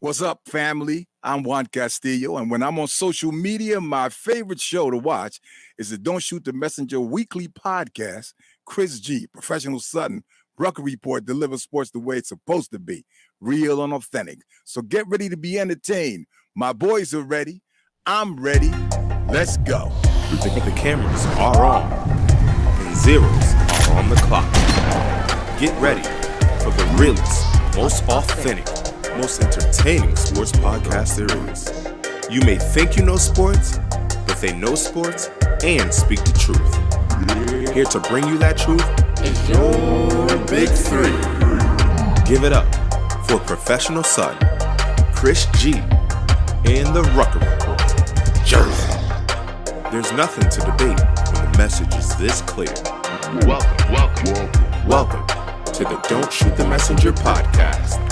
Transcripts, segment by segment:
What's up, family? I'm Juan Castillo, and when I'm on social media, my favorite show to watch is the Don't Shoot the Messenger weekly podcast. Chris G, professional Sutton, Rucker Report delivers sports the way it's supposed to be, real and authentic. So get ready to be entertained. My boys are ready. I'm ready. Let's go. The cameras are on, and zeros are on the clock. Get ready for the realest, most authentic, most entertaining sports podcast there is. You may think you know sports, but they know sports and speak the truth. Here to bring you that truth is your Big Three. Give it up for professional son, Chris G, and the Rucker Report, Jersey. There's nothing to debate when the message is this clear. Welcome to the Don't Shoot the Messenger podcast.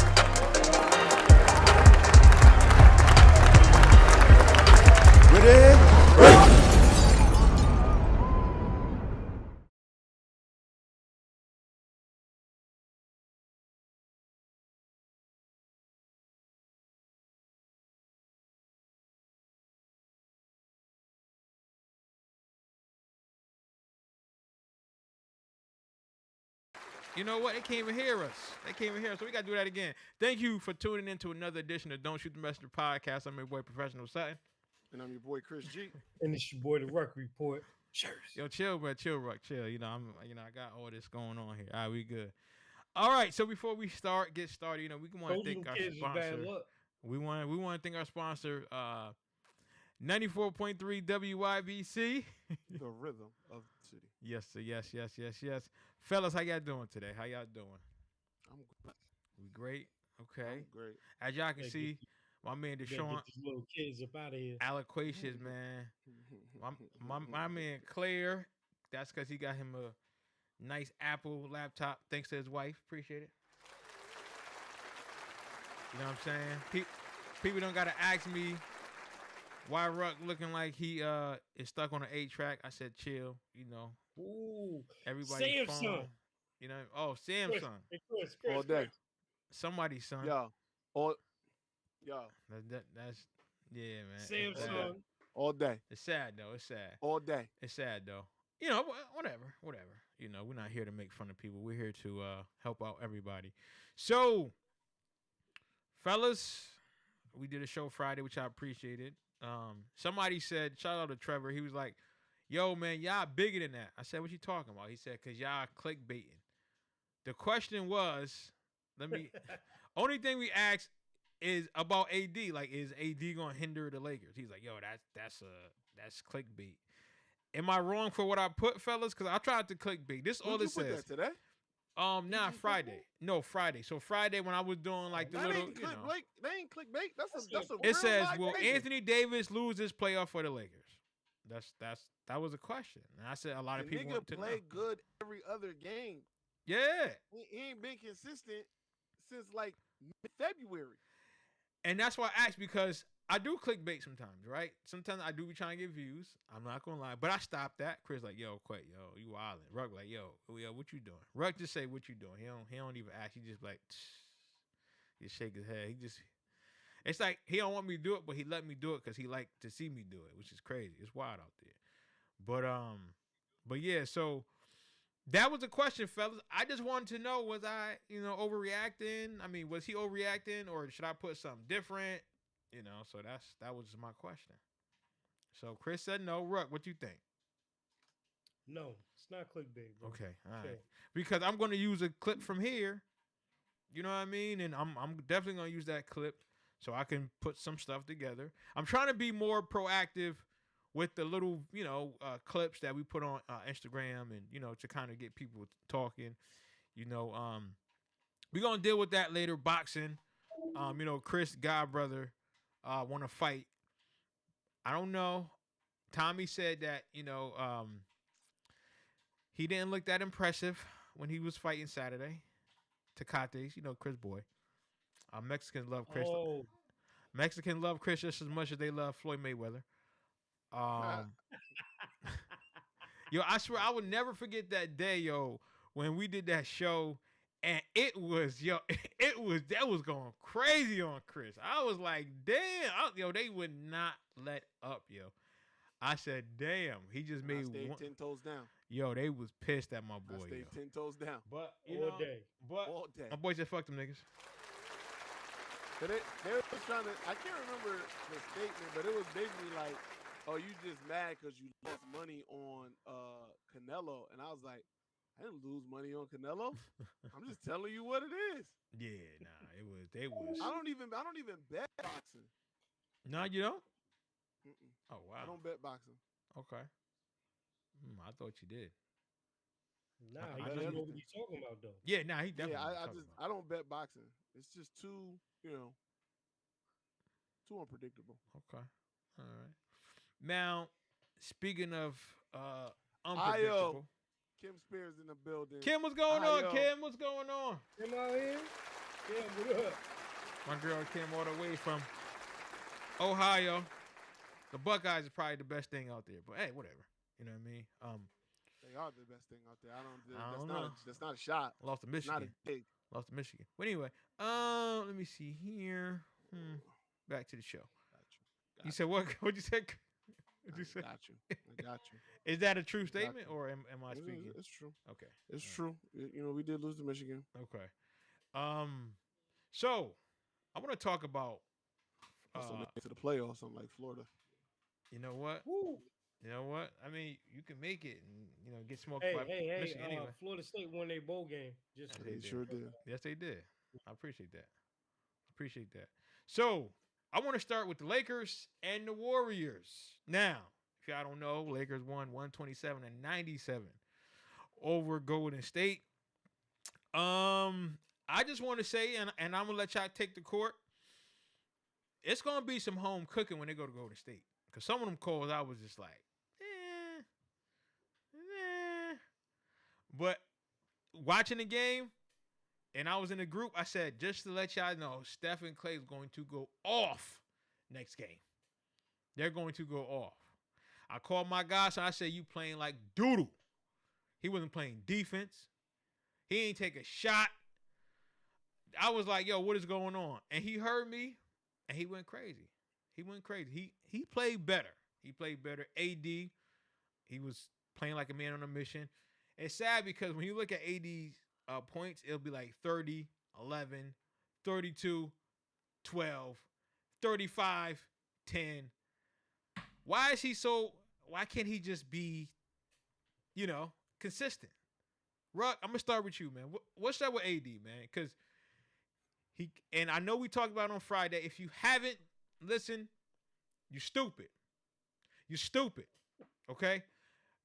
Ready? You know what? They can't even hear us. So we got to do that again. Thank you for tuning in to another edition of Don't Shoot the Messenger podcast. I'm your boy, Professional Sutton. And I'm your boy, Chris G. And it's your boy, the Ruck Report. Cheers. Yo, chill, bro. Chill, Ruck. Chill. I got all this going on here. All right, we good. All right, so before we get started, we want to thank our sponsor. We want to thank our sponsor, 94.3 WYBC. The rhythm of the city. Yes, sir. Yes. Fellas, how y'all doing today? I'm great. We great? Okay. I'm great. As y'all can see, my man Deshaun, get these little kids up out of here. Aloquacious, man. My man Claire, that's because he got him a nice Apple laptop thanks to his wife. Appreciate it. You know what I'm saying? People don't got to ask me why Ruck looking like he is stuck on an 8-track. I said chill, Ooh, everybody's phone. Samsung. Samsung. Hey, Chris, All day. Somebody's son. Yo. That's yeah, man. Samsung. All day. It's sad though. It's sad. All day. It's sad though. Whatever. We're not here to make fun of people. We're here to help out everybody. So, fellas, we did a show Friday, which I appreciated. Somebody said, shout out to Trevor. He was like, yo, man, y'all bigger than that. I said, what you talking about? He said, because y'all clickbaiting. The question was, only thing we asked is about AD. Like, is AD going to hinder the Lakers? He's like, yo, that's clickbait. Am I wrong for what I put, fellas? Because I tried to clickbait. This all it says. Put that today? Friday. No, Friday. So Friday when I was doing like the that little, ain't clickbait. That ain't clickbait. That's a it real says, live will Lakers. Anthony Davis lose this playoff for the Lakers? That was a question. And I said a lot of people want to know. Play good every other game. Yeah. He ain't been consistent since like February. And that's why I asked, because I do clickbait sometimes, right? Sometimes I do be trying to get views. I'm not gonna lie, but I stopped that. Chris like, yo, quit, yo, you wildin'. Ruck like, yo, what you doing? Ruck just say what you doing. He don't even ask. He just like, he shake his head. It's like he don't want me to do it, but he let me do it because he like to see me do it, which is crazy. It's wild out there. But yeah, so that was the question, fellas. I just wanted to know, was I, overreacting? I mean, was he overreacting, or should I put something different? So that was my question. So Chris said no. Ruck, what you think? No, it's not clickbait, bro. Okay, all right. Because I'm going to use a clip from here. You know what I mean? And I'm definitely going to use that clip so I can put some stuff together. I'm trying to be more proactive with the little, clips that we put on Instagram and, to kind of get people talking. We're going to deal with that later. Boxing. Chris, Godbrother, want to fight. I don't know. Tommy said that, he didn't look that impressive when he was fighting Saturday. Tecates, Chris boy. Mexicans love Chris. Oh. Mexicans love Chris just as much as they love Floyd Mayweather. Yo, I swear I will never forget that day, when we did that show And it was that was going crazy on Chris. I was like, damn, they would not let up, yo. I said, damn, he just And I made stayed one. 10 toes down. Yo, they was pissed at my I boy. stayed Yo. 10 toes down. But all day. All day. My boy said, fuck them niggas. But they were trying to. I can't remember the statement, but it was basically like, "Oh, you just mad because you lost money on Canelo," and I was like, "I didn't lose money on Canelo. I'm just telling you what it is. Yeah, nah, they was. I don't even bet boxing. No, you don't? Mm-mm. Oh, wow. I don't bet boxing. Okay. I thought you did. Nah, I he know doesn't you- know what he's talking about though. Yeah, nah, he definitely. Yeah, was I talking just about. I don't bet boxing. It's just too too unpredictable. Okay. All right. Now, speaking of unpredictable. Kim Spears in the building. Kim, what's going on? Ayo. Kim, what's going on? Am I here? Yeah, what up? My girl Kim all the way from Ohio. The Buckeyes are probably the best thing out there, but hey, whatever. You know what I mean? They are the best thing out there. I That's don't not know. that's not a shot. Lost to It's not Michigan. a dig. Lost to Michigan. But anyway, let me see here. Back to the show. Got You said what? What'd you say? I What'd you say? got you. I got you. Is that a true Got statement, you. or am I speaking? It's true. Okay. It's All true. You know, we did lose to Michigan. right. Okay. So I want to talk about. Also made it to the playoffs, unlike Florida. You know what? Woo. You know what? I mean, you can make it and get smoked Hey, by hey, Michigan anyway. Florida State won their bowl game. Just Yeah, They did. sure did. Yes, they did. I appreciate that. Appreciate that. So I want to start with the Lakers and the Warriors. Now, if y'all don't know, Lakers won 127-97 over Golden State. I just want to say, and I'm gonna let y'all take the court. It's gonna be some home cooking when they go to Golden State. Because some of them calls I was just like, But watching the game, and I was in a group, I said, just to let y'all know, Steph and Clay is going to go off next game. They're going to go off. I called my guy, so I said, you playing like doodle. He wasn't playing defense. He ain't take a shot. I was like, yo, what is going on? And he heard me, and he went crazy. He went crazy. He played better. He played better. AD, he was playing like a man on a mission. It's sad because when you look at AD's points, it'll be like 30, 11, 32, 12, 35, 10. Why can't he just be, consistent? Ruck, I'm going to start with you, man. What's up with AD, man? Because and I know we talked about it on Friday. If you haven't listened, you're stupid. You're stupid. Okay?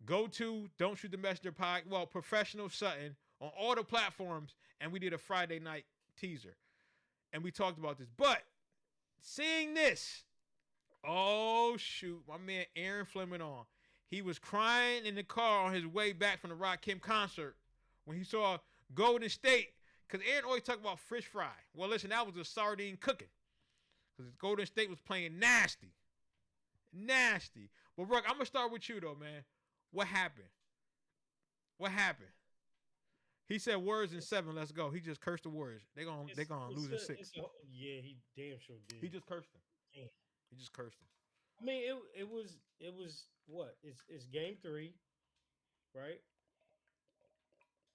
Go to Don't Shoot the Messenger podcast. Well, Professional Sutton on all the platforms, and we did a Friday night teaser. And we talked about this. But seeing this, oh shoot, my man Aaron Fleming on. He was crying in the car on his way back from the Rakim concert when he saw Golden State. Because Aaron always talked about fish fry. Well, listen, that was a sardine cooking. Because Golden State was playing nasty. Nasty. But, Ruck, I'm going to start with you, though, man. What happened? What happened? He said words in 7, let's go. He just cursed the Warriors. They're gonna lose in 6. Yeah, he damn sure did. He just cursed them. Damn. He just cursed them. I mean, it was what? It's game 3, right?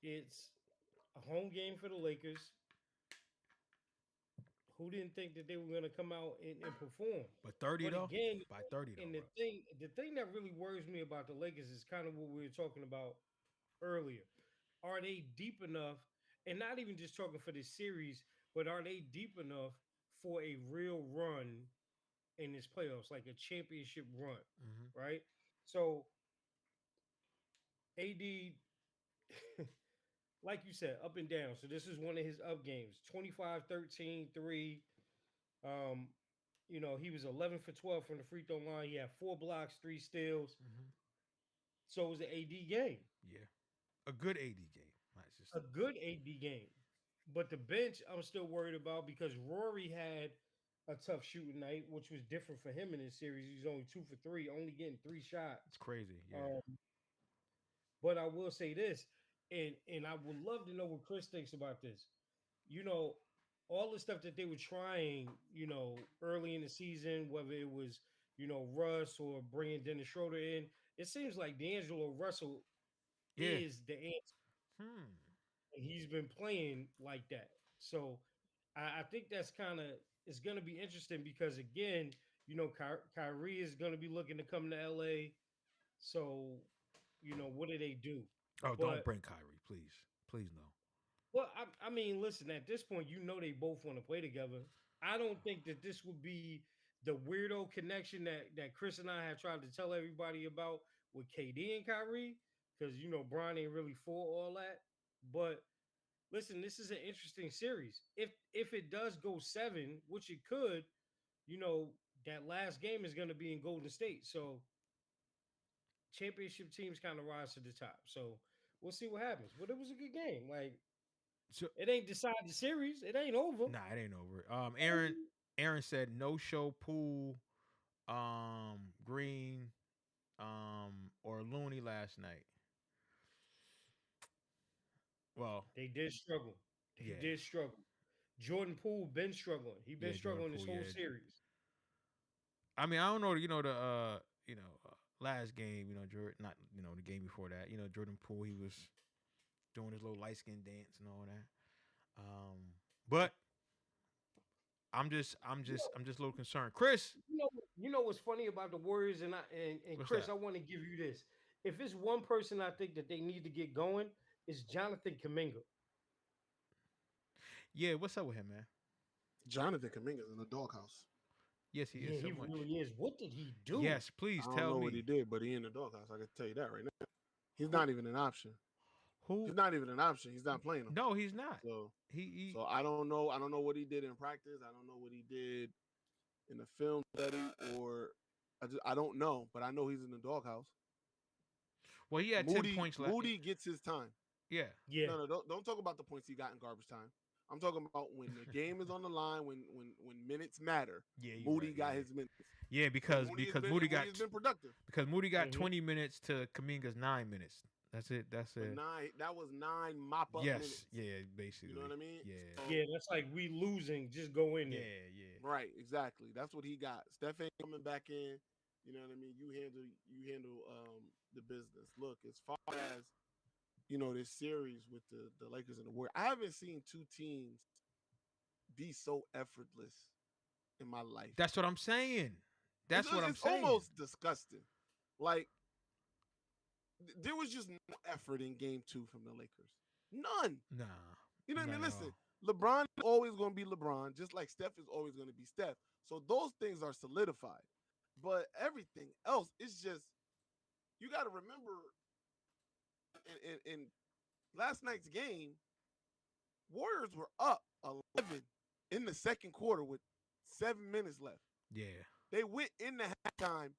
It's a home game for the Lakers. Who didn't think that they were going to come out and perform? But 30, But though? again, By 30, though. and Ruck. the thing that really worries me about the Lakers is kind of what we were talking about earlier. Are they deep enough? And not even just talking for this series, but are they deep enough for a real run in this playoffs, like a championship run, right? So AD, like you said, up and down. So this is one of his up games. 25, 13, 3. He was 11 for 12 from the free throw line. He had 4 blocks, 3 steals. So it was an AD game. Yeah. A good AD game. A good AD game. But the bench, I'm still worried about because Rory had a tough shooting night, which was different for him in this series. He's only 2 for 3, only getting 3 shots. It's crazy. Yeah. But I will say this: and I would love to know what Chris thinks about this. You know, all the stuff that they were trying, early in the season, whether it was, Russ or bringing Dennis Schroeder in, it seems like D'Angelo Russell Yeah. is the answer. Hmm. And he's been playing like that. So I think that's kind of it's going to be interesting because again, Kyrie is going to be looking to come to LA. So, what do they do? Oh, don't But bring Kyrie, please. Please no. well, I mean, listen, at this point, they both want to play together. I don't think that this would be the weirdo connection that Chris and I have tried to tell everybody about with KD and Kyrie, because Brian ain't really for all that. But listen, this is an interesting series. If it does go 7, which it could, you know, that last game is going to be in Golden State. So championship teams kind of rise to the top. So we'll see what happens. But it was a good game. Like So it ain't decided the series. It ain't over. nah, it ain't over. Aaron said no show Poole, Green, or Looney last night. Well, They did struggle. They yeah. did struggle. Jordan Poole been struggling. He been Yeah, Jordan struggling this Poole, whole yeah. series. I mean, I don't know, last game, Jordan, not, the game before that, Jordan Poole, he was doing his little light skin dance and all that. But I'm just a little concerned. Chris, You know what's funny about the Warriors and What's Chris, that? I want to give you this. If it's one person I think that they need to get going, it's Jonathan Kuminga. yeah, what's up with him, man? Jonathan Kuminga's in the doghouse. Yes, he Yeah, is so he much. really is. What did he do? Yes, please I don't tell know me. what he did, but he in the doghouse. I can tell you that right now. He's not even an option. Who? He's not even an option. He's not playing him. No, he's not. So, He so I don't know. I don't know what he did in practice. I don't know what he did in the film study, or I don't know. But I know he's in the doghouse. well, he had Moody, 10 points left. Moody gets his time. Yeah. Yeah. No, don't talk about the points he got in garbage time. I'm talking about when the game is on the line, when minutes matter. Yeah, you're Moody right, got yeah. his minutes. Yeah, because Moody Moody has been productive. because Moody got Mhm. 20 minutes to Kaminga's 9 minutes. That's it. That's But it. that was 9 mop up Yes. minutes. Yeah, basically. You know what I mean? Yeah. So- Yeah, that's like we losing. Just go in Yeah, there. yeah. Right, exactly. That's what he got. Steph ain't coming back in. You know what I mean? You handle the business. Look, as far as this series with the Lakers and the Warriors, I haven't seen two teams be so effortless in my life. That's what I'm saying. That's what I'm it's saying. almost disgusting. Like there was just no effort in game 2 from the Lakers. None. Nah. You know what I mean? Not at Listen, all. LeBron is always going to be LeBron, just like Steph is always going to be Steph. So those things are solidified. But everything else is just, you got to remember in last night's game, Warriors were up 11 in the second quarter with 7 minutes left. Yeah. They went in the halftime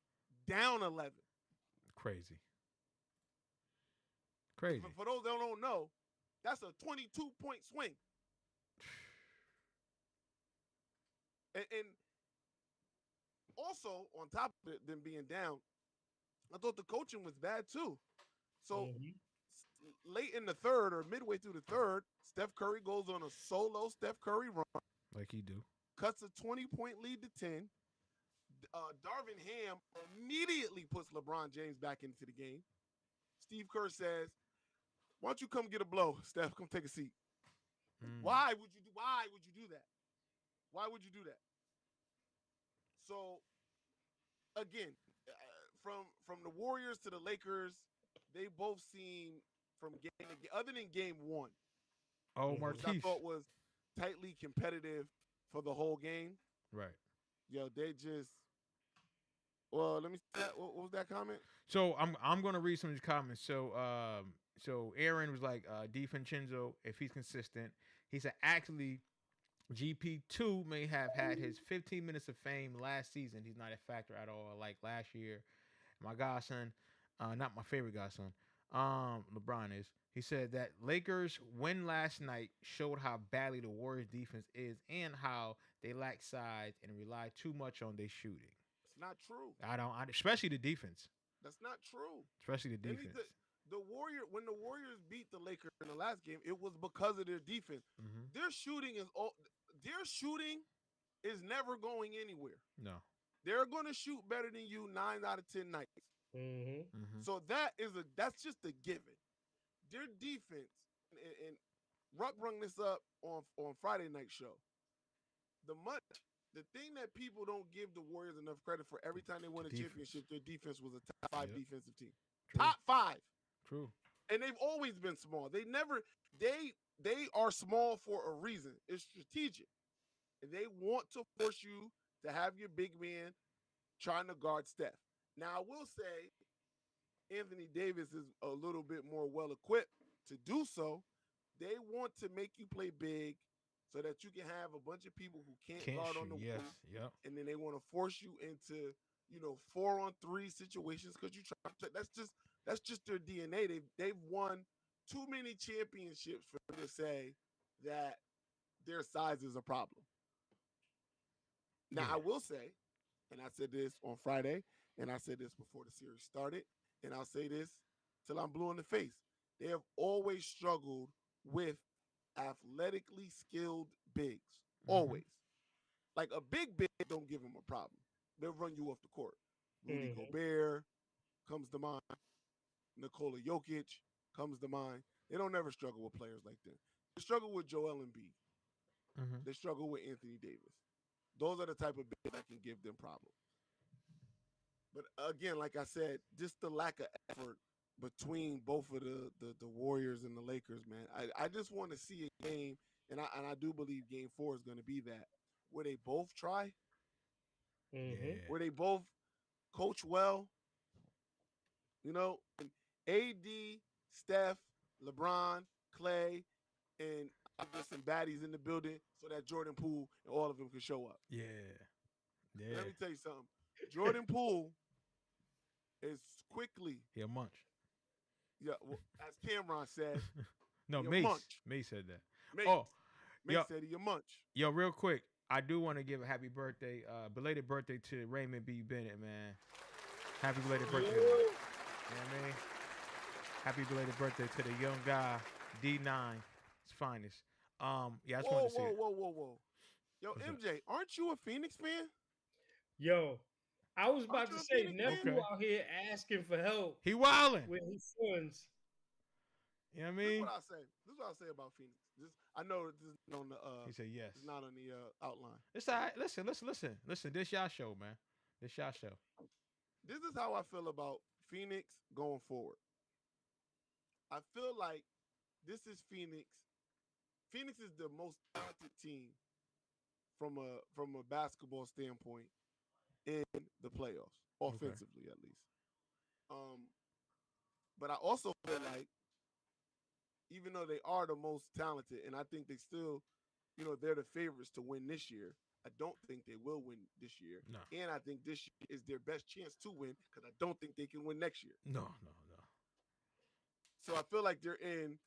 down 11. Crazy. Crazy. For those that don't know, that's a 22-point swing. And also, on top of it, them being down, I thought the coaching was bad too. So Mhm. late in the third or midway through the third, Steph Curry goes on a solo Steph Curry run, Like he do. cuts a 20-point lead to 10. Darvin Ham immediately puts LeBron James back into the game. Steve Kerr says, "Why don't you come get a blow, Steph? Come take a seat." Mm. Why would you do that? Why would you do that? So again, from the Warriors to the Lakers, they both seem from game to game, other than game 1, Oh, Mhm. which I Marquise. thought was tightly competitive for the whole game. Right. Yo, they just. Well, let me see that. What was that comment? So I'm gonna read some of these comments. So Aaron was like, DiVincenzo, if he's consistent, he said actually GP2 may have had his 15 minutes of fame last season. He's not a factor at all like last year. My godson, not my favorite godson, LeBron is. He said that Lakers win last night showed how badly the Warriors defense is and how they lack size and rely too much on their shooting. It's not true. Especially the defense. That's not true. Especially the They need defense. when the Warriors beat the Lakers in the last game, it was because of their defense. Mm-hmm. Their shooting is never going anywhere. No. They're going to shoot better than you 9 out of 10 nights. Mm-hmm. Mm-hmm. So that's just a given. Their defense, and Ruck brung this up on Friday night show. The thing that people don't give the Warriors enough credit for, every time they won a championship, their defense was a top 5 defensive team. True. Top 5. True. And they've always been small. They are small for a reason. It's strategic. And they want to force you to have your big man trying to guard Steph. Now, I will say Anthony Davis is a little bit more well-equipped to do so. They want to make you play big so that you can have a bunch of people who can't guard on the yes. wing. Yep. And then they want to force you into, 4-on-3 situations because you try. That's just their DNA. They've won too many championships for them to say that their size is a problem. Now, I will say, and I said this on Friday, and I said this before the series started, and I'll say this till I'm blue in the face. They have always struggled with athletically skilled bigs. Always. Like a big don't give them a problem. They'll run you off the court. Rudy Gobert comes to mind. Nikola Jokic comes to mind. They don't ever struggle with players like that. They struggle with Joel Embiid. Mm-hmm. They struggle with Anthony Davis. Those are the type of bigs that can give them problems. But again, like I said, just the lack of effort between both of the Warriors and the Lakers, man. I just want to see a game, and I do believe Game 4 is going to be that, where they both try, where they both coach well, and AD, Steph, LeBron, Clay, and just some baddies in the building so that Jordan Poole and all of them can show up. Yeah. Let me tell you something. Jordan Poole is quickly. He'll munch. Yeah, well, as Cameron said. No, he'll Mace. munch. Mace said that. Mace said he'll munch. Yo, real quick, I do want to give a happy birthday, belated birthday to Raymond B. Bennett, man. Happy belated birthday. You know what I mean? Happy belated birthday to the young guy, D9's finest. I just wanted to say whoa. Yo, What's MJ, aren't you a Phoenix fan? Yo, I was about to say, nephew Okay. out here asking for help he wildin'. with his sons. You know what I This is mean? what I say. This is what I say about Phoenix. I know this is not on the He said yes. it's not on the outline. It's all right. Listen. This y'all show, man. This y'all show. This is how I feel about Phoenix going forward. I feel like this is Phoenix. Phoenix is the most talented team from a basketball standpoint in the playoffs, offensively at least. But I also feel like, even though they are the most talented, and I think they still, they're the favorites to win this year, I don't think they will win this year. No. And I think this year is their best chance to win because I don't think they can win next year. No. So I feel like they're in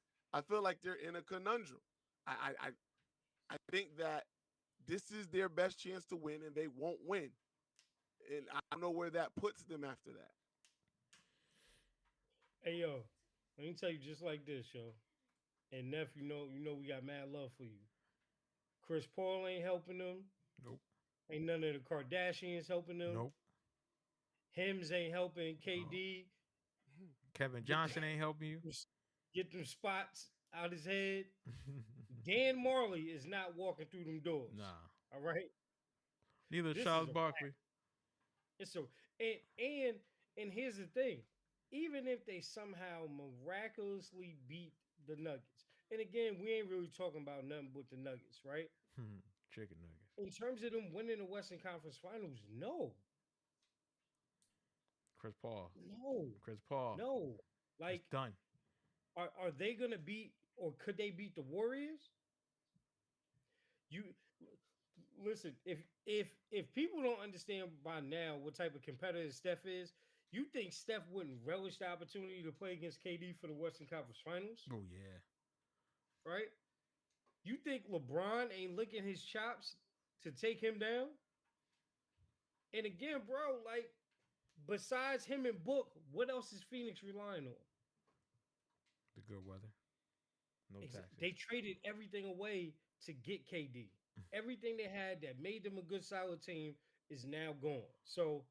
a conundrum. I think that this is their best chance to win, and they won't win. And I don't know where that puts them after that. Hey, yo, let me tell you just like this, yo. And Neff, you know we got mad love for you. Chris Paul ain't helping them. Nope. Ain't none of the Kardashians helping them. Nope. Hims ain't helping KD. Kevin Johnson ain't helping you. Get them spots out his head. Dan Marley is not walking through them doors. Nah. All right. Neither This Charles is a Barkley. It's so and here's the thing. Even if they somehow miraculously beat the Nuggets, and again, we ain't really talking about nothing but the Nuggets, right? Chicken nuggets. In terms of them winning the Western Conference Finals, no. Chris Paul. No. Like, it's done. are they gonna beat, or could they beat the Warriors? You listen, if people don't understand by now what type of competitor Steph is, you think Steph wouldn't relish the opportunity to play against KD for the Western Conference Finals? Oh yeah. Right? You think LeBron ain't licking his chops to take him down? And again, bro, like, besides him and Book, what else is Phoenix relying on? The good weather. No taxes. They traded everything away to get KD. Everything they had that made them a good solid team is now gone. So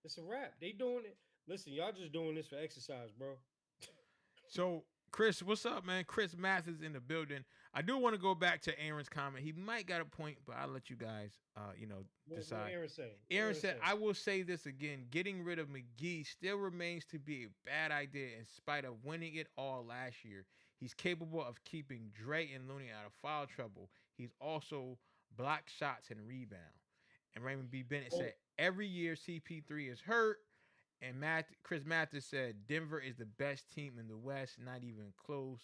it's a wrap. They doing it. Listen, y'all just doing this for exercise, bro. So, Chris, what's up, man? Chris Mathis in the building. I do want to go back to Aaron's comment. He might got a point, but I'll let you guys, What decide. Aaron saying? Aaron said, I will say this again. Getting rid of McGee still remains to be a bad idea in spite of winning it all last year. He's capable of keeping Dre and Looney out of foul trouble. He's also blocked shots and rebound. And Raymond B. Bennett said, every year CP3 is hurt. And Chris Mathis said, Denver is the best team in the West, not even close.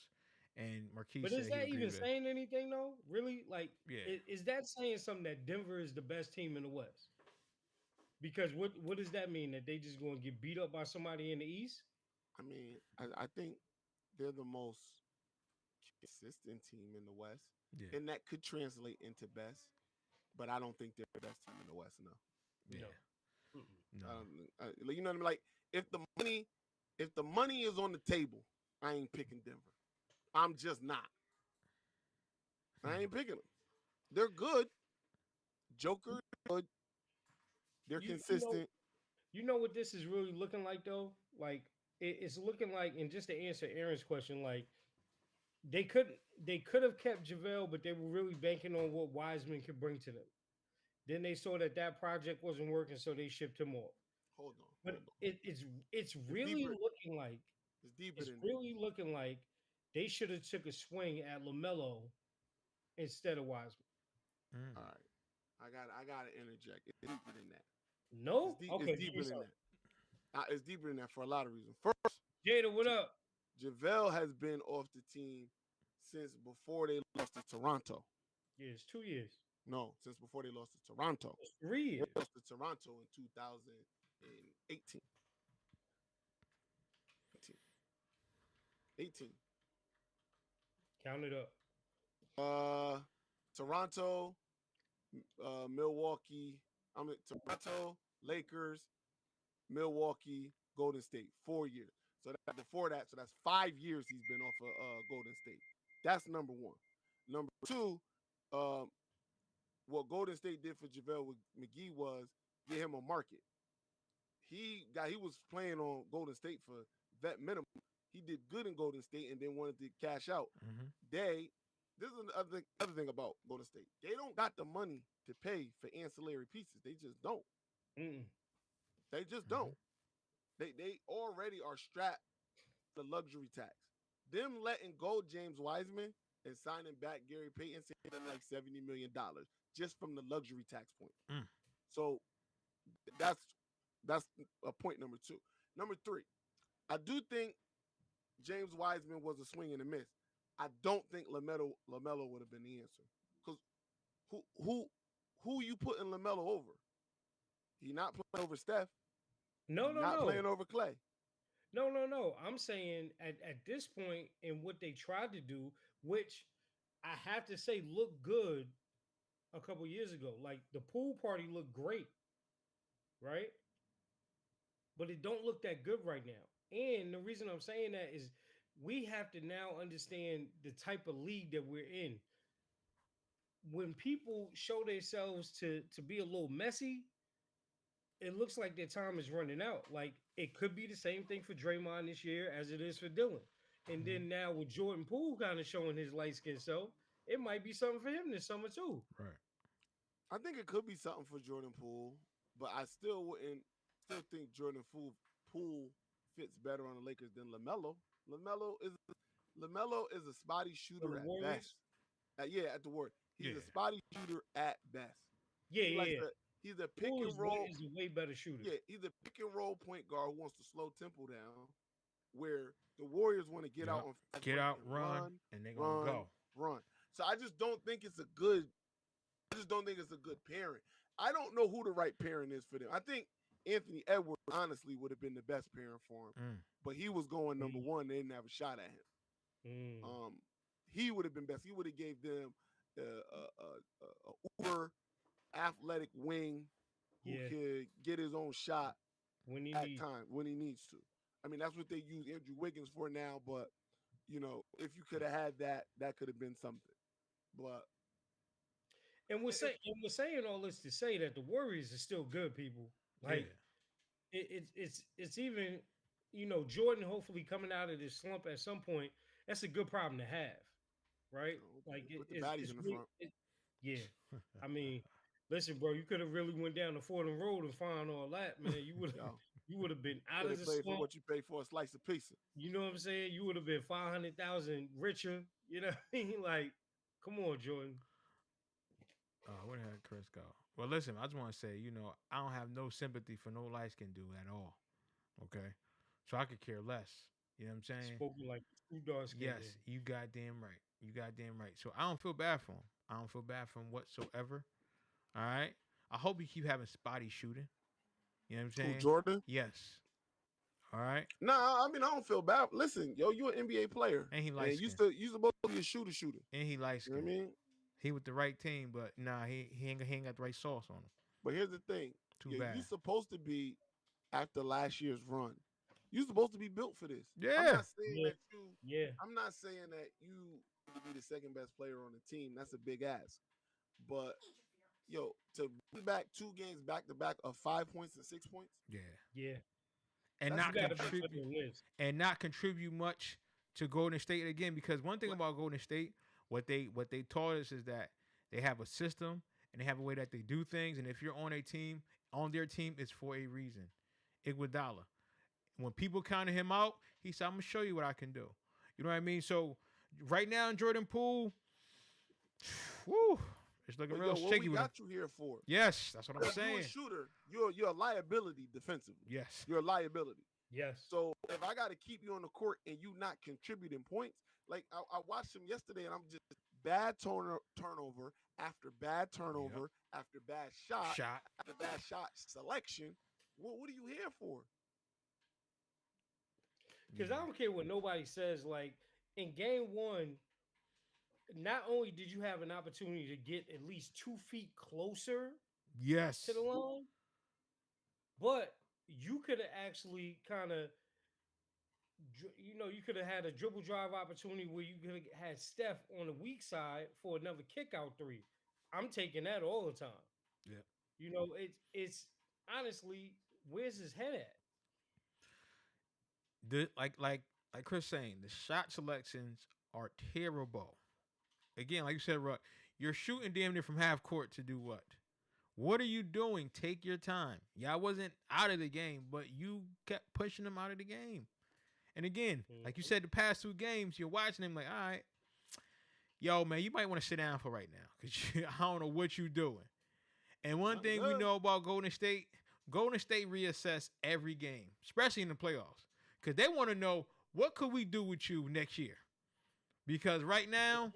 And Marquise But said is he that agreed even with it. saying anything though? Really? Like, Yeah. is that saying something that Denver is the best team in the West? Because what does that mean? That they just going to get beat up by somebody in the East? I mean, I think they're the most consistent team in the West, Yeah. and that could translate into best. But I don't think they're the best team in the West. No. Yeah. Mm-mm. No. You know what I mean? Like if the money is on the table, I ain't picking Denver. I'm just not. I ain't picking them. They're good. Joker is good. They're consistent. You know what this is really looking like though? Like it's looking like, and just to answer Aaron's question, like they could have kept JaVale, but they were really banking on what Wiseman could bring to them. Then they saw that project wasn't working, so they shipped him off. Hold on. But it's really deeper. looking like It's deeper it's than really looking like they should have took a swing at LaMelo instead of Wiseman. Mm. All right. I gotta interject. It's deeper than that. No, It's deeper than that. It's deeper than that for a lot of reasons. First, Jada, what up? JaVale has been off the team since before they lost to Toronto. Yeah, it's 2 years. No, since before they lost to Toronto. It's 3 years. They lost to Toronto in 2018. 18. Count it up. Toronto, Milwaukee. Toronto, Lakers, Milwaukee, Golden State. 4 years. So before that, so that's 5 years he's been off of Golden State. That's number one. Number two, what Golden State did for JaVale McGee was get him a market. He was playing on Golden State for vet minimum. He did good in Golden State and then wanted to cash out. Mm-hmm. This is another thing about Golden State. They don't got the money to pay for ancillary pieces. They just don't. Mm-mm. They just don't. They already are strapped the luxury tax. Them letting go James Wiseman and signing back Gary Payton saving like $70 million just from the luxury tax point. Mm. So that's a point number two. Number three, I do think James Wiseman was a swing and a miss. I don't think LaMelo would have been the answer. Because who you putting LaMelo over? He not playing over Steph. No. Playing over Clay. No. I'm saying at this point in what they tried to do, which I have to say looked good a couple years ago. Like the pool party looked great, right? But it don't look that good right now. And the reason I'm saying that is we have to now understand the type of league that we're in. When people show themselves to be a little messy, it looks like their time is running out. Like it could be the same thing for Draymond this year as it is for Dylan. And then now with Jordan Poole kind of showing his light skin self, it might be something for him this summer too. Right. I think it could be something for Jordan Poole, but I still think Jordan Poole fits better on the Lakers than LaMelo. LaMelo is a spotty shooter at best. At the Warriors. He's a spotty shooter at best. He's a pick and roll. Is a way better shooter. Yeah, he's a pick and roll point guard who wants to slow tempo down, where the Warriors want to get out on run, and they're gonna run. So I just don't think it's a good pairing. I don't know who the right pairing is for them. I think Anthony Edwards honestly would have been the best pairing for him, but he was going number one. They didn't have a shot at him. He would have been best. He would have gave them a uber athletic wing who could get his own shot when he needs to. I mean, that's what they use Andrew Wiggins for now, but if you could have had that, that could have been something. But And we're saying all this to say that the Warriors are still good, people. Like it's even, Jordan hopefully coming out of this slump at some point. That's a good problem to have, right? Like put the baddies in the front. Yeah, I mean, listen, bro, you could have really went down to Fordham Road and found all that, man. You would have been out of the played slump. for what you pay for a slice of pizza. You know what I'm saying? You would have been 500,000 richer. You know what I mean? Like, come on, Jordan. Where the hell did Chris go? Well, listen, I just want to say, I don't have no sympathy for no light skin dude at all. Okay, so I could care less. You know what I'm saying? Spoken like true dark skin. Yes, you goddamn right. You goddamn right. So I don't feel bad for him. I don't feel bad for him whatsoever. All right. I hope he keep having spotty shooting. You know what I'm saying? Jordan? Yes. All right. Nah, I mean, I don't feel bad. Listen, yo, you an NBA player. And he likes you supposed to be a shooter. And he likes You know what I mean? He with the right team, but nah, he ain't got the right sauce on him. But here's the thing. Too bad. You supposed to be, after last year's run, you supposed to be built for this. Yeah. I'm not saying that you Yeah. I'm not saying that you be the second best player on the team. That's a big ask. But yo, to bring back 2 games back to back of 5 points and 6 points. Yeah. And That's not contribute much to Golden State again, because one thing about Golden State, what they taught us is that they have a system and they have a way that they do things, and if you're on their team, it's for a reason. Iguodala, when people counted him out, he said, "I'm gonna show you what I can do." You know what I mean? So right now in Jordan Poole, whoo, it's looking real what shaky. We got you here for? Yes, that's what I'm saying. You're a shooter. You're a liability defensively. Yes, you're a liability. Yes. So if I got to keep you on the court and you not contributing points, like I watched him yesterday, and I'm just bad turnover after bad turnover after bad shot after bad shot selection. What are you here for? Because I don't care what nobody says. Like in game 1, not only did you have an opportunity to get at least 2 feet closer, to the line, but you could have actually kind of, you could have had a dribble drive opportunity where you could have had Steph on the weak side for another kick out 3. I'm taking that all the time. Yeah. It's honestly, where's his head at? Like Chris saying, the shot selections are terrible. Again, like you said, Ruck, you're shooting damn near from half court to do what? What are you doing? Take your time. Yeah, I wasn't out of the game, but you kept pushing them out of the game. And again, like you said, the past 2 games, you're watching him like, all right, yo, man, you might want to sit down for right now because I don't know what you're doing. And one thing we know about Golden State reassess every game, especially in the playoffs, because they want to know, what could we do with you next year? Because right now,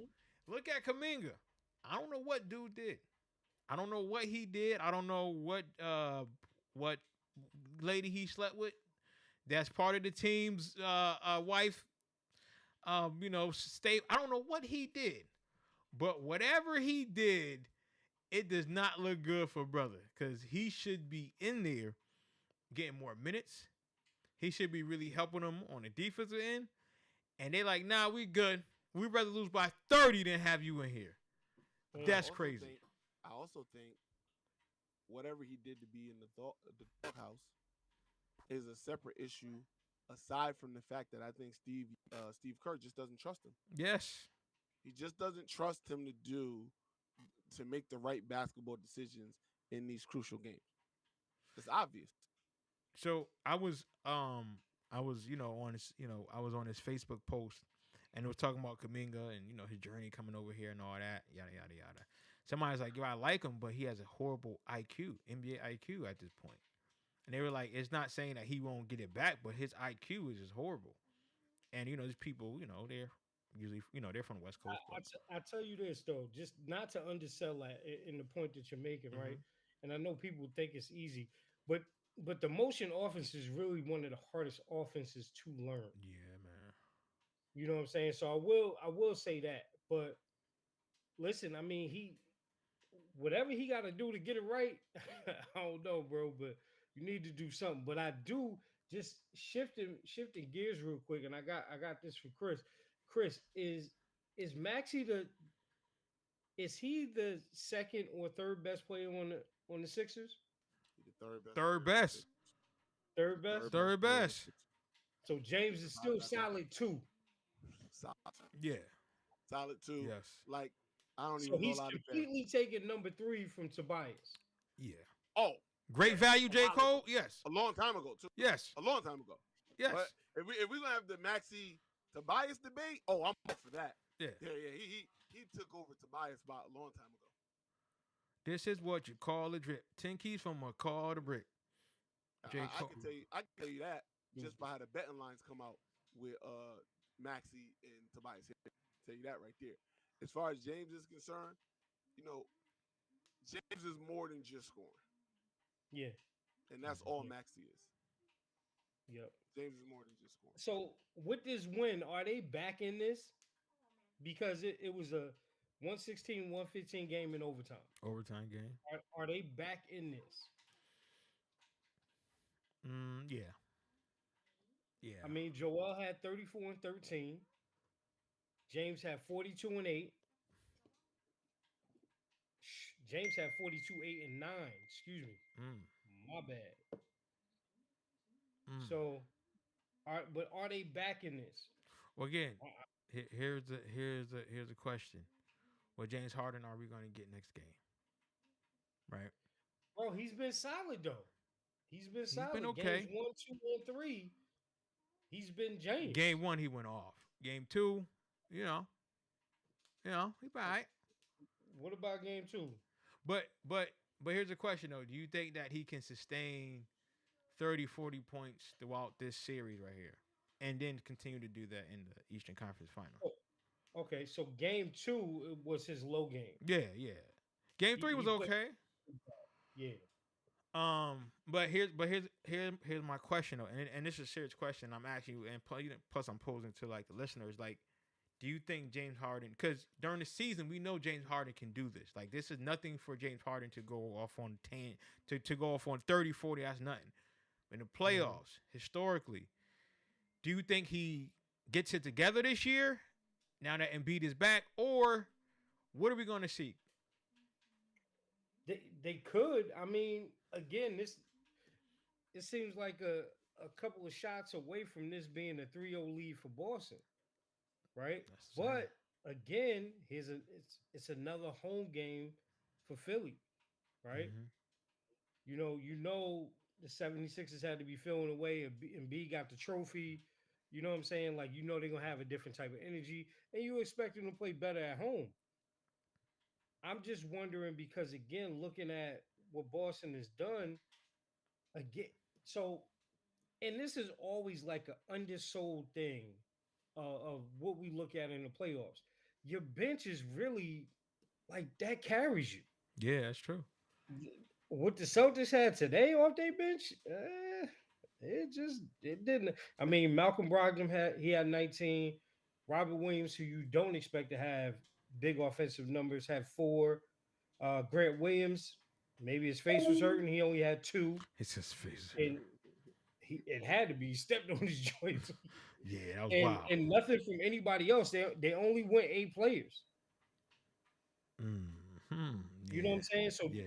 look at Kuminga. I don't know what dude did. I don't know what he did. I don't know what lady he slept with. That's part of the team's wife. Stay. I don't know what he did, but whatever he did, it does not look good for brother, because he should be in there getting more minutes. He should be really helping them on the defensive end. And they're like, nah, we good. We'd rather lose by 30 than have you in here. That's crazy. I also think whatever he did to be in the doghouse is a separate issue, aside from the fact that I think Steve Kerr just doesn't trust him. Yes. He just doesn't trust him to make the right basketball decisions in these crucial games. It's obvious. So I was on his, I was on his Facebook post, and it was talking about Kuminga and, his journey coming over here and all that, yada, yada, yada. Somebody's like, yo, I like him, but he has a horrible IQ, NBA IQ at this point. And they were like, it's not saying that he won't get it back, but his IQ is just horrible. And, these people, they're usually, they're from the West Coast. I tell you this, though, just not to undersell that in the point that you're making, right? And I know people think it's easy, but the motion offense is really one of the hardest offenses to learn. Yeah, man. You know what I'm saying? So I will say that. But listen, I mean, whatever he got to do to get it right, I don't know, bro, but you need to do something. But I do, just shifting gears real quick, and I got this from Chris. Chris, is Maxey is he the second or third best player on the Sixers? He the third best. Third player on the best. Sixers. Third best. Third player on the best. Sixers. So James is still solid too. Solid, Yeah. solid too. Yes. Like I don't So even know he's a lot of completely taking number 3 from Tobias. Yeah. Oh, Great yeah, value, a J. while ago. Cole. Yes. A long time ago too. Yes. A long time ago. Yes. But if we gonna have the Maxey Tobias debate, oh, I'm up for that. Yeah. Yeah. He took over Tobias about a long time ago. This is what you call a drip. 10 keys from a call to brick. J. I Cole. can tell you that just by how the betting lines come out with Maxey and Tobias. Tell you that right there. As far as James is concerned, you know, James is more than just scoring, Yeah. and that's all Yeah. Maxey is. Yep. James is more than just scoring. So with this win, are they back in this? Because it was a 116-115 game in overtime. Overtime game. Are they back in this? Yeah. Yeah. I mean, Joel had 34 and 13. James had 42 and 8. James had 42, 8, and 9. Excuse me. My bad. So, are they back in this? Well, again, here's the question: what James Harden are we going to get next game? Right. Bro, he's been solid though. He's been solid. been okay. Games 1, 2, and 3. He's been James. Game 1, he went off. Game 2, he be all right. What about game 2? But here's the question though: do you think that he can sustain 30, 40 points throughout this series right here, and then continue to do that in the Eastern Conference Final? Okay, so game 2 was his low game. Yeah. Game 3 was okay. Yeah. But here's my question though, and this is a serious question. I'm asking you, and plus I'm posing to like the listeners, like, do you think James Harden? Because during the season, we know James Harden can do this. Like, this is nothing for James Harden to go off on 10 to go off on 30, 40. That's nothing. In the playoffs, historically, do you think he gets it together this year? Now that Embiid is back, or what are we going to see? They could. I mean, again, it seems like a couple of shots away from this being a 3-0 lead for Boston, right? But again, it's another home game for Philly, right? Mm-hmm. You know the 76ers had to be feeling away, and B got the trophy. You know what I'm saying? Like, they're going to have a different type of energy, and you expect them to play better at home. I'm just wondering because, again, looking at what Boston has done, again, so, and this is always like an undersold thing of what we look at in the playoffs. Your bench is really like that carries you. Yeah, that's true. What the Celtics had today off their bench, it didn't. I mean, Malcolm Brogdon had 19. Robert Williams, who you don't expect to have big offensive numbers, had 4. Grant Williams, maybe his face was hurting. He only had 2. It's his face. And it had to be. He stepped on his joints. Yeah, that was wild. And nothing from anybody else. They only went 8 players. Mm-hmm. You know what I'm saying? So, yeah.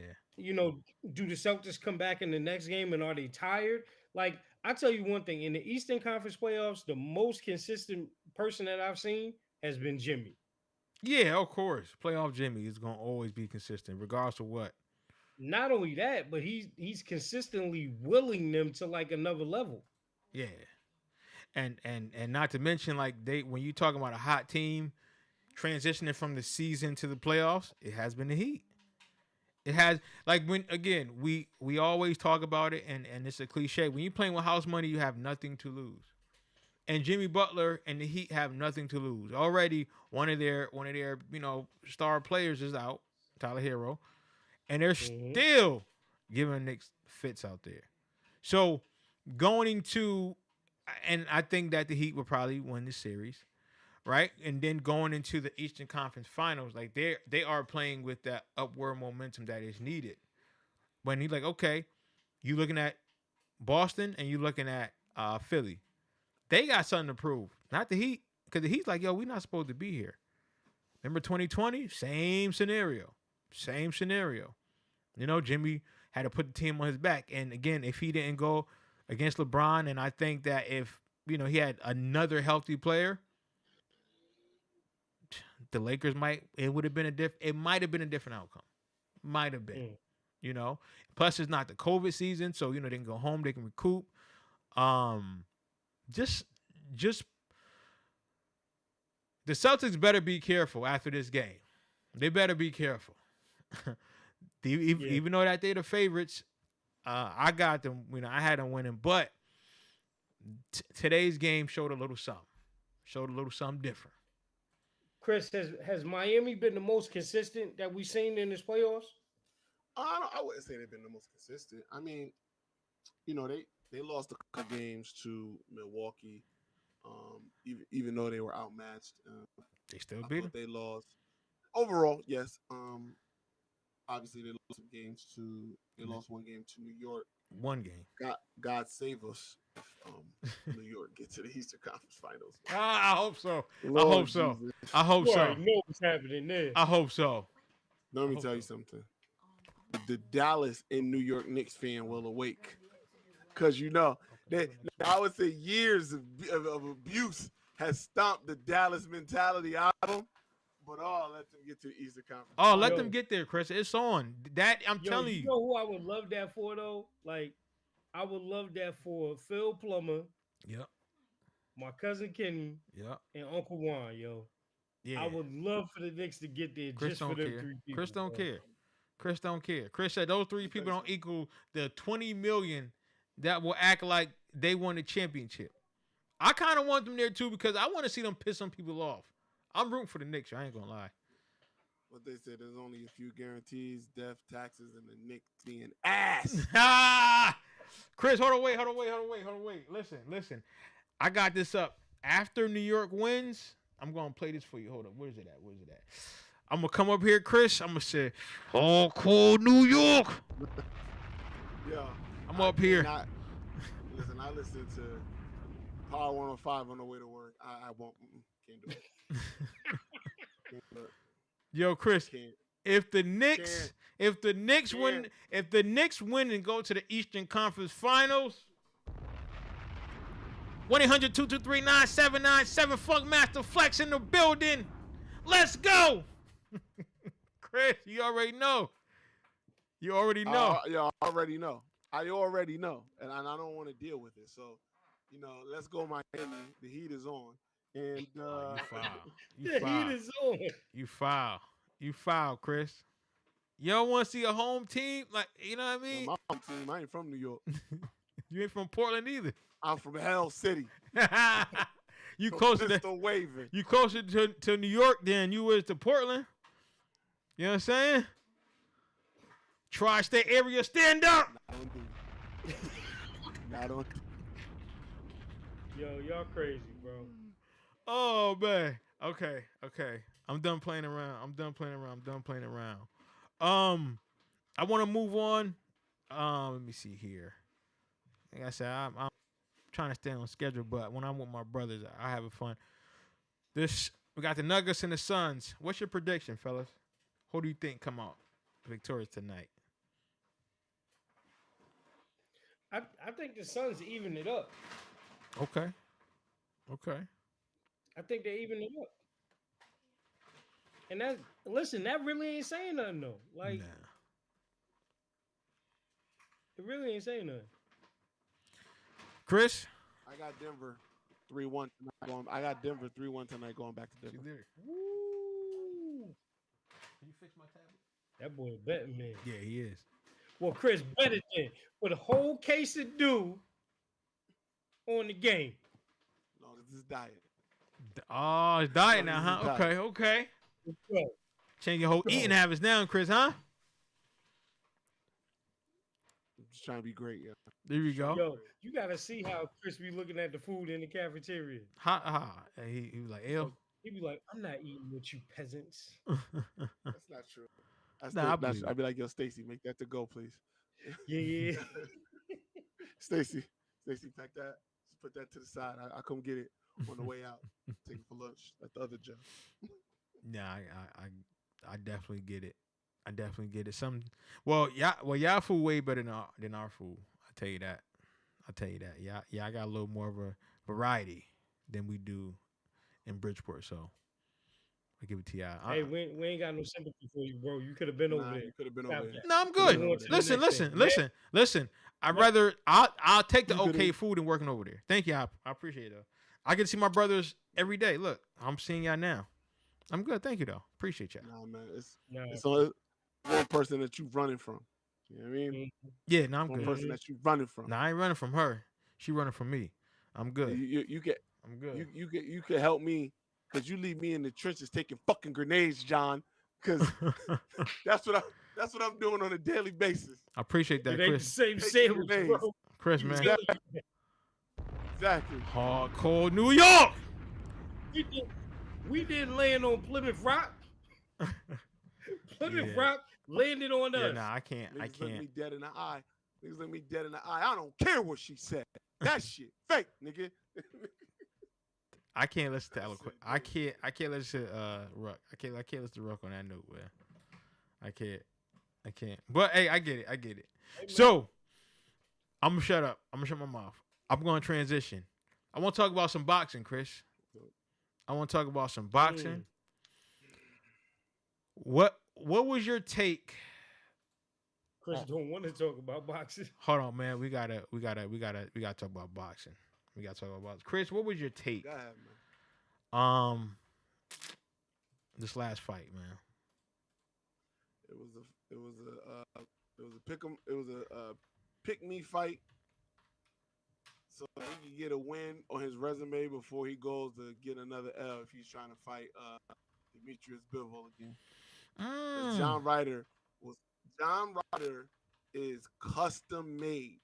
Do the Celtics come back in the next game and are they tired? Like, I tell you one thing, in the Eastern Conference playoffs, the most consistent person that I've seen has been Jimmy. Yeah, of course. Playoff Jimmy is going to always be consistent, regardless of what. Not only that, but he's consistently willing them to like another level. Yeah. And not to mention, like, when you talking about a hot team transitioning from the season to the playoffs, it has been the Heat. It has, like, when, again, we always talk about it, and it's a cliche. When you're playing with house money, you have nothing to lose. And Jimmy Butler and the Heat have nothing to lose. Already, one of their star players is out, Tyler Hero, and they're still giving Knicks fits out there. So going into, and I think that the Heat will probably win the series, right? And then going into the Eastern Conference Finals, like they are playing with that upward momentum that is needed. When he's like, okay, you looking at Boston and you looking at Philly. They got something to prove. Not the Heat. Because he's like, yo, we're not supposed to be here. Remember 2020? Same scenario. Same scenario. You know, Jimmy had to put the team on his back. And again, if he didn't go against LeBron, and I think that if, you know, he had another healthy player, the Lakers might have been a different outcome. Might have been. You know. Plus it's not the COVID season, so you know they can go home, they can recoup. Just the Celtics better be careful after this game. They better be careful. Even though that they're the favorites, I got them. You know, I had them winning, but today's game showed a little something. Showed a little something different. Chris, has Miami been the most consistent that we've seen in this playoffs? I wouldn't say they've been the most consistent. I mean, you know, they lost a couple games to Milwaukee, even though they were outmatched. They still beat them. They lost overall. Yes. Obviously they lost some games to. They lost one game to New York. One game. God save us. New York get to the Eastern Conference Finals. I hope so. Lord I hope so. Jesus. I hope You so. already know what's happening there. I hope so. Let me tell you something. The Dallas and New York Knicks fan will awake, because you know that I would say years of abuse has stomped the Dallas mentality out of them. But let them get to the Eastern Conference. Oh, let them get there, Chris. It's on. That I'm telling you. You know who I would love that for though? Like, I would love that for Phil Plummer. Yep. My cousin Kenny. Yep. And Uncle Juan, yo. Yeah. I would love for the Knicks to get there Chris just for them three people. Chris don't care. Chris don't care. Chris said those three people don't equal the 20 million that will act like they won the championship. I kind of want them there too because I want to see them piss some people off. I'm rooting for the Knicks. I ain't gonna lie. What they said, there's only a few guarantees: death, taxes, and the Knicks being ass. Chris, hold on, wait. Listen. I got this up. After New York wins, I'm gonna play this for you. Hold up. Where's it at? I'm gonna come up here, Chris. I'm gonna say, "Oh, cool, New York." Yeah. I'm up here. Listen, I listen to Power 105 on the way to work. I won't. Can't do it. Yo, Chris, if the Knicks win and go to the Eastern Conference Finals, 1-800-223-9797, Funk Master Flex in the building. Let's go. Chris, you already know. Yeah, I already know. I already know. And I don't want to deal with it. So, you know, let's go Miami. The heat is on. And you foul. The heat is on. You foul, Chris. You don't want to see a home team, like, you know what I mean? My home team, I ain't from New York. You ain't from Portland either. I'm from Hell City. You closer to New York than you was to Portland. You know what I'm saying? Tri-state area, stand up. I don't. Yo, y'all crazy, bro. Oh man. Okay. I'm done playing around. I want to move on. Let me see here. Like I said, I'm trying to stay on schedule, but when I'm with my brothers, I have fun. We got the Nuggets and the Suns. What's your prediction, fellas? Who do you think come out victorious tonight? I think the Suns even it up. Okay. I think they even it up. And that really ain't saying nothing though. Like, it really ain't saying nothing. Chris? I got Denver 3-1 tonight. I got Denver 3-1 tonight going back to Denver. Woo. Can you fix my tablet? That boy betting man. Yeah, he is. Well, Chris betted then with a whole case of dew on the game. No, this is diet. Oh, it's diet now, huh? Okay. Change your whole eating habits now, Chris, huh? I'm just trying to be great, yeah. There you go. Yo, you gotta see how Chris be looking at the food in the cafeteria. He was like, "Ew." He be like, "I'm not eating with you peasants." That's not true. I'd be like, yo, Stacy, make that to go, please. Yeah. Stacy, pack that. Just put that to the side. I'll come get it. on the way out, taking for lunch at the other job. Yeah, I definitely get it. I definitely get it. Y'all food way better than our food. I tell you that. Yeah, I got a little more of a variety than we do in Bridgeport. So I give it to y'all. Hey, we ain't got no sympathy for you, bro. You could have been over Nah, there. you could have been Stop over there. that. No, I'm We good. going to the Listen, next thing. listen. Yeah. I'll take the You coulda- okay food and working over there. Thank you. I appreciate it though. I get to see my brothers every day. Look, I'm seeing y'all now. I'm good. Thank you though. Appreciate y'all. Nah, man, Nah. it's only one person that you running from. You know what I mean? Mhm. Yeah, no, I'm One good. person that you running from. No, I ain't running from her. She running from me. I'm good. You can I'm good. you can help me because you leave me in the trenches taking fucking grenades, John. Because that's what I'm doing on a daily basis. I appreciate that, It ain't the Chris. same Take sandwich, grenades. bro. Chris, You man. tell Exactly. you. Exactly. Hardcore New York. We didn't land on Plymouth Rock. Plymouth Yeah. Rock landed on Yeah, us. nah, I can't. I Niggas look can't. me dead in the eye. Niggas look me dead in the eye. I don't care what she said. That shit fake, nigga. I can't listen to That's Eloquent. it, I can't listen to Ruck. I can't listen to Ruck on that note, man. I can't. But hey, I get it. Hey, man. So I'm gonna shut up. I'm gonna shut my mouth. I'm gonna transition. I want to talk about some boxing, Chris. I want to talk about some boxing. What was your take? Chris don't want to talk about boxing. Hold on, man. We gotta talk about boxing. We gotta talk about boxing. Chris, what was your take? Go ahead, man. This last fight, man. It was a pick me fight. So he could get a win on his resume before he goes to get another L if he's trying to fight Demetrius Bivol again. 'Cause John Ryder is custom made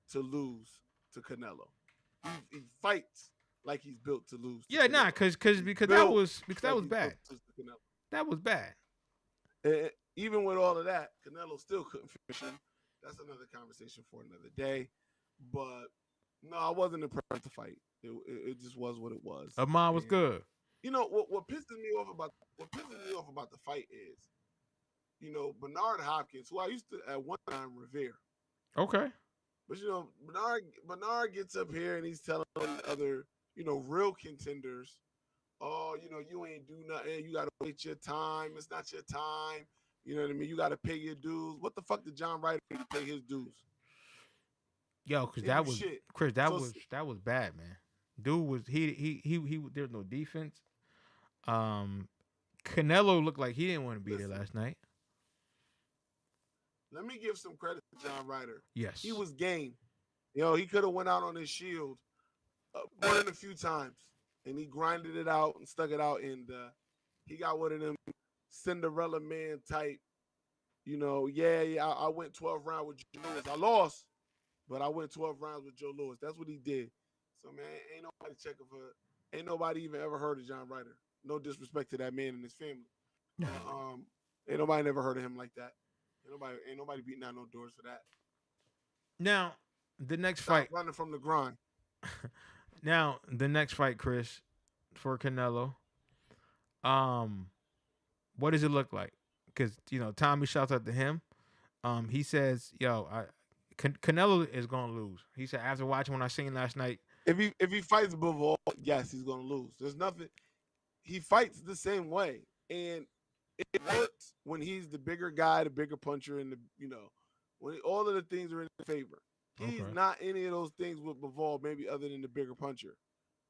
to lose to Canelo. He fights like he's built to lose. To Yeah, nah, Canelo. because that was Like bad. he's built to Canelo. That was bad. And even with all of that, Canelo still couldn't finish him. That's another conversation for another day. But no, I wasn't impressed with the fight. It just was what it was. Ahmad was And, good. You know what pisses me off about the fight is, you know, Bernard Hopkins, who I used to at one time revere. Okay. But you know, Bernard gets up here and he's telling other, you know, real contenders, oh, you know, you ain't do nothing. You gotta wait your time. It's not your time. You know what I mean? You gotta pay your dues. What the fuck did John Ryder pay his dues? Yo, because Didn't that do was shit. Chris. So- That was bad, man. Dude was he. There's no defense. Canelo looked like he didn't want to be there Listen. last night. Let me give some credit to John Ryder. Yes. He was game. You know, he could have went out on his shield more than a few times, and he grinded it out and stuck it out, and he got one of them Cinderella man type. You know, I went 12 rounds with Joe Lewis. I lost, but I went 12 rounds with Joe Lewis. That's what he did. So man, ain't nobody even ever heard of John Ryder. No disrespect to that man and his family. No. Ain't nobody never heard of him like that. Ain't nobody beating down no doors for that. Now the next Stop fight. running from the grind. Now the next fight, Chris, for Canelo. What does it look like? Because you know Tommy shouts out to him. He says, "Yo, Canelo is gonna lose." He said after watching what I seen last night. If he fights Bivol, yes, he's gonna lose. There's nothing. He fights the same way, and it works when he's the bigger guy, the bigger puncher, and when all of the things are in his favor. He's Okay. not any of those things with Bivol, maybe other than the bigger puncher.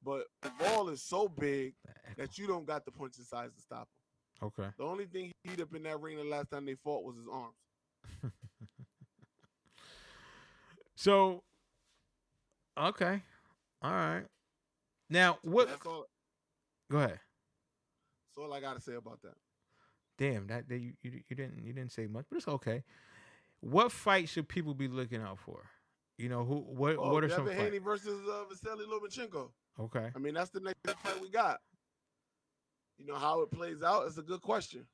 But Bivol is so big that you don't got the punching size to stop him. Okay. The only thing he beat up in that ring the last time they fought was his arms. So, okay, all right. Now what? That's all. Go ahead. That's all I gotta say about that. Damn, that you didn't say much, but it's okay. What fight should people be looking out for? You know what are some Devin fights? Haney versus Vasily Lomachenko. Okay. I mean, that's the next fight we got. You know how it plays out. It's a good question.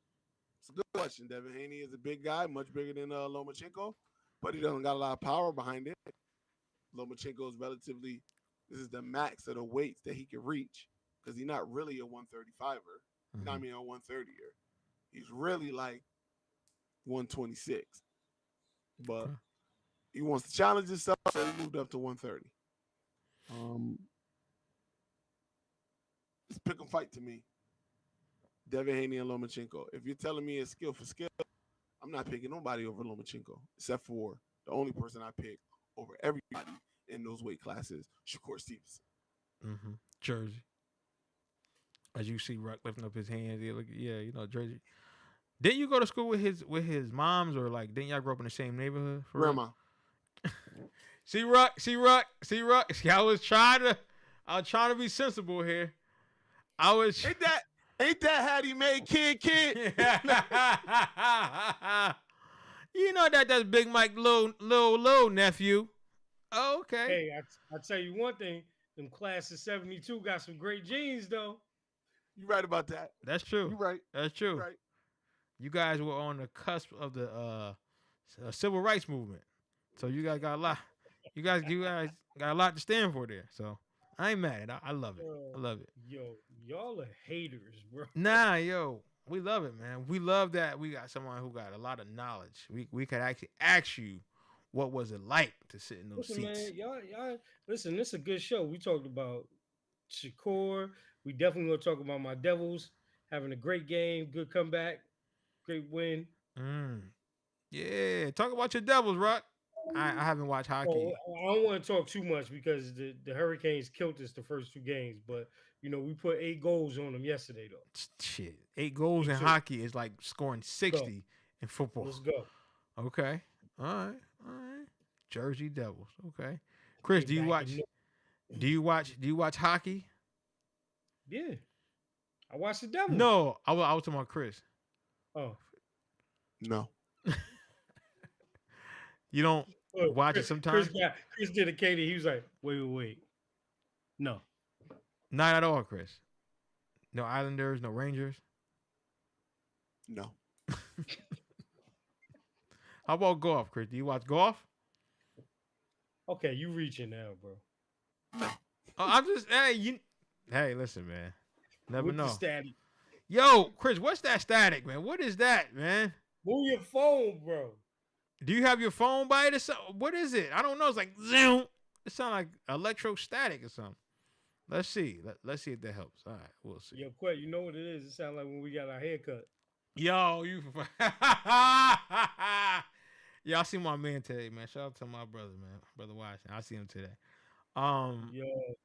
It's a good question. Devin Haney is a big guy, much bigger than Lomachenko, but he doesn't got a lot of power behind it. Lomachenko is relatively This is the max of the weights that he can reach because he's not really a 135er. Mhm. I mean, a 130er. He's really like 126. But Okay. he wants to challenge himself, so he moved up to 130. It's pick 'em fight to me. Devin Haney and Lomachenko. If you're telling me it's skill for skill, I'm not picking nobody over Lomachenko, except for the only person I pick over everybody in those weight classes, Shakur Stevenson. Mm-hmm. Jersey. As you see Ruck lifting up his hands, you know, Jersey. Didn't you go to school with his moms, or like didn't y'all grow up in the same neighborhood? For real? Grandma. See Ruck. See, I was trying to be sensible here. I was Ain't that Hattie Mae kid? You know that's Big Mike little nephew. Oh, okay. Hey, I tell you one thing. Them class of 72 got some great genes, though. You right about that. That's true. You right. That's true. You right. You guys were on the cusp of the civil rights movement, so you guys got a lot. You guys got a lot to stand for there. So I ain't mad. I love it. I love it. Yo, y'all are haters, bro. Nah, yo, we love it, man. We love that we got someone who got a lot of knowledge. We could actually ask you, what was it like to sit in those Listen, seats? man, y'all, listen. This is a good show. We talked about Shakur. We definitely gonna talk about my Devils having a great game, good comeback, great win. Yeah, talk about your Devils, Rock. I haven't watched hockey. Oh, I don't want to talk too much because the Hurricanes killed us the first 2 games, but you know we put 8 goals on them yesterday though. Shit, 8 goals in hockey is like scoring 60 in football. Let's go. Okay, all right. Jersey Devils. Okay, Chris, do you watch hockey? Yeah, I watched the Devils. No, I was talking about Chris. Oh, No. You don't watch it sometimes? Chris dedicated. He was like, wait. No. Not at all, Chris. No Islanders, no Rangers. No. How about golf, Chris? Do you watch golf? Okay, you reaching now, bro. I'm just hey, listen, man. Never With know. the static. Yo, Chris, what's that static, man? What is that, man? Move your phone, bro. Do you have your phone by it or something? What is it? I don't know. It's like zoom. It sounds like electrostatic or something. Let's see. Let's see if that helps. All right, we'll see. Yo, Quet, you know what it is? It sounds like when we got our haircut. Yo, you. Yeah, I see my man today, man. Shout out to my brother, man, brother Washington. I see him today. Yo.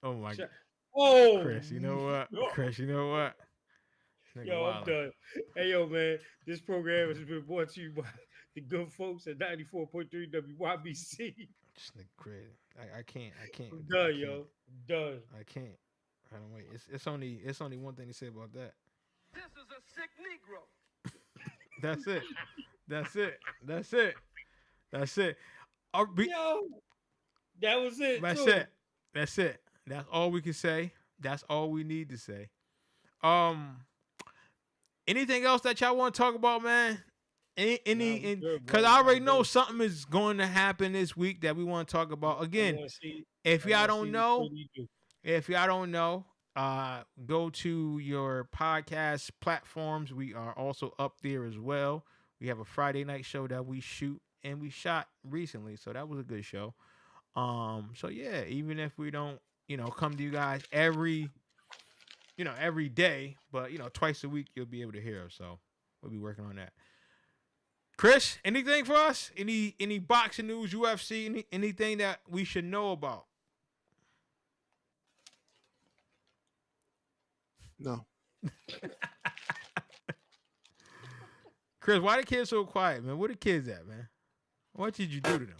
Oh my God. Oh, Chris, you know what? Chris, you know what? Yo, I'm done. Hey, yo, man. This program has been brought to you by the good folks at 94.3 WYBC. This nigga crazy. I can't. I'm done, yo. I'm done. I can't. I don't wait. It's only one thing to say about that. This is a sick Negro. That's it. That's it. That's it. That's it. Yo, that was it. That's too. it. That's it. That's all we can say. That's all we need to say. Anything else that y'all want to talk about, man? Because I already know something is going to happen this week that we want to talk about. Again, if y'all don't know, go to your podcast platforms. We are also up there as well. We have a Friday night show that we shoot and we shot recently, so that was a good show. So yeah, even if we don't, come to you guys every day, but twice a week you'll be able to hear us. So we'll be working on that. Chris, anything for us? Any boxing news, UFC, anything that we should know about? No. Chris, why the kids so quiet, man? Where the kids at, man? What did you do to them?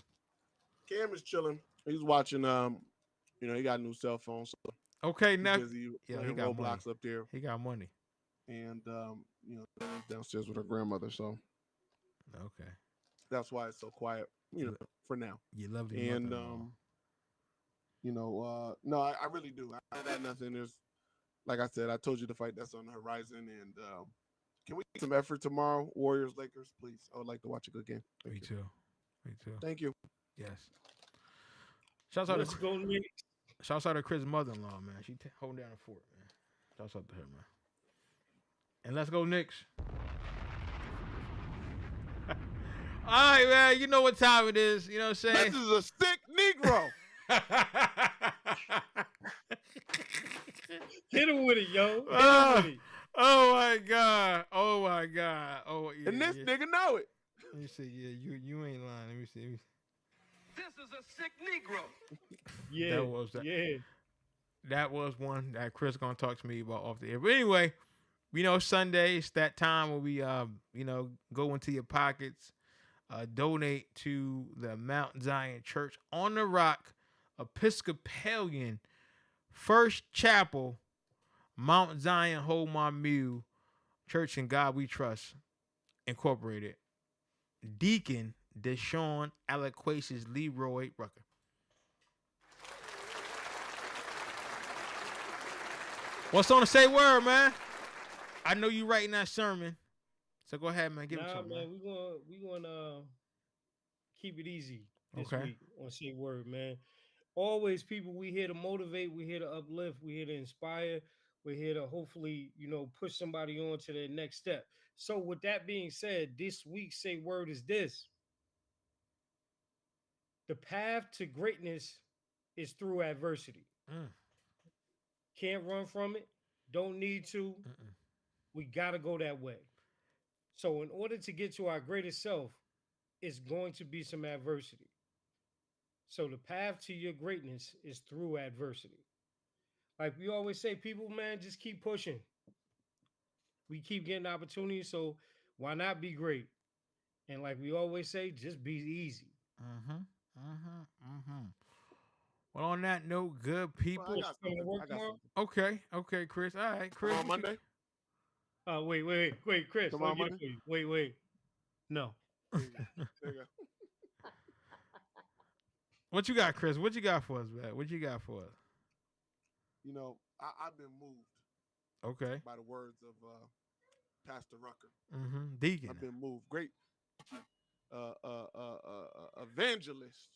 Cam is chilling. He's watching. He got a new cell phone, so okay, now busy he playing got Roblox money. up there, He got money. and downstairs with her grandmother. So Okay. that's why it's so quiet. For now. You love your And mother-in-law. no, I really do. I got nothing. There's, like I said, I told you the fight that's on the horizon, and can we get some effort tomorrow? Warriors, Lakers, please. I would like to watch a good game. Me too. Thank you. Yes. Shouts out Let's to go Knicks. shouts out to Chris' mother-in-law, man. She holding down the fort, man. Shouts out to her, man. And let's go Knicks. All right, man. You know what time it is. You know what I'm saying? This is a sick Negro. Hit him with it, yo. Hit him Ah. with it. Oh my god. Oh my god. Oh yeah. And this yeah. nigga know it. Let me see. Yeah, you ain't lying. Let me see. This is a sick Negro. Yeah. That was that. Yeah. That was one that Chris gonna talk to me about off the air. But anyway, Sunday it's that time where we go into your pockets, donate to the Mount Zion Church on the Rock Episcopalian First Chapel, Mount Zion Hold My Mule Church in God We Trust, Incorporated. Deacon Deshaun Alaquasis Leroy Rucker. What's on the say word, man? I know you writing that sermon, so go ahead, man. Give it to him, man. We gonna keep it easy this Okay. week on Say Word, man. Always, people, we here to motivate, we here to uplift, we here to inspire, we're here to hopefully, push somebody on to their next step. So, with that being said, this week's Say Word is this: the path to greatness is through adversity. Mm. Can't run from it. Don't need to. Mm-mm. We got to go that way. So in order to get to our greatest self, it's going to be some adversity. So the path to your greatness is through adversity. Like we always say, people, man, just keep pushing. We keep getting opportunities, so why not be great? And like we always say, just be easy. Well, on that note, good people. Well, I got Coming to something. work I got tomorrow? something. Okay, Chris. All right, Chris. On Monday? Wait, Chris. Tomorrow I'll get it Monday? for you. Wait. No. There you go. There you go. What you got, Chris? What you got for us, man? What you got for us? I've been moved Okay. by the words of Pastor Rucker. Deacon. I've been moved. Great evangelist,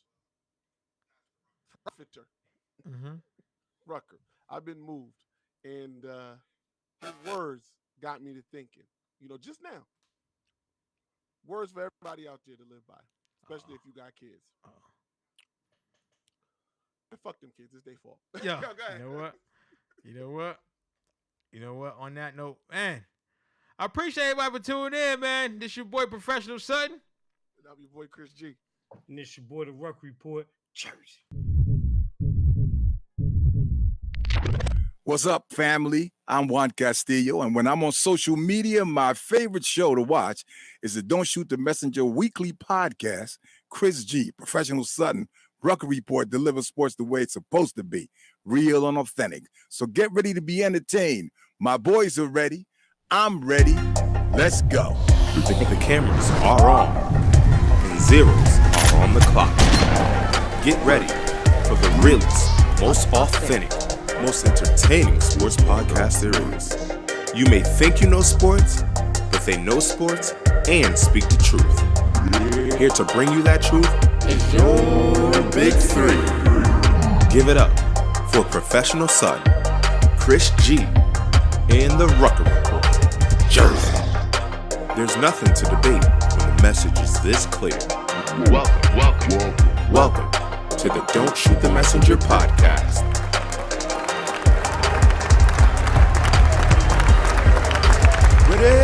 propheter, Rucker. I've been moved, and his words got me to thinking. Just now, words for everybody out there to live by, especially if you got kids. And fuck them kids. It's their fault. Yeah. Go ahead. You know what? On that note, man, I appreciate everybody for tuning in, man. This your boy, Professional Sutton. And I'm your boy, Chris G. And this your boy, the Ruck Report, Jersey. What's up, family? I'm Juan Castillo, and when I'm on social media, my favorite show to watch is the Don't Shoot the Messenger weekly podcast. Chris G, Professional Sutton, Rucker Report delivers sports the way it's supposed to be, real and authentic. So get ready to be entertained. My boys are ready. I'm ready. Let's go. The cameras are on, and zeros are on the clock. Get ready for the realest, most authentic, most entertaining sports podcast there is. You may think you know sports, but they know sports and speak the truth. Here to bring you that truth is your Big Three. Give it up for Professional Sutton, Chris G, and the Rucker Report, Jersey. There's nothing to debate when the message is this clear. Welcome to the Don't Shoot the Messenger podcast. Ready?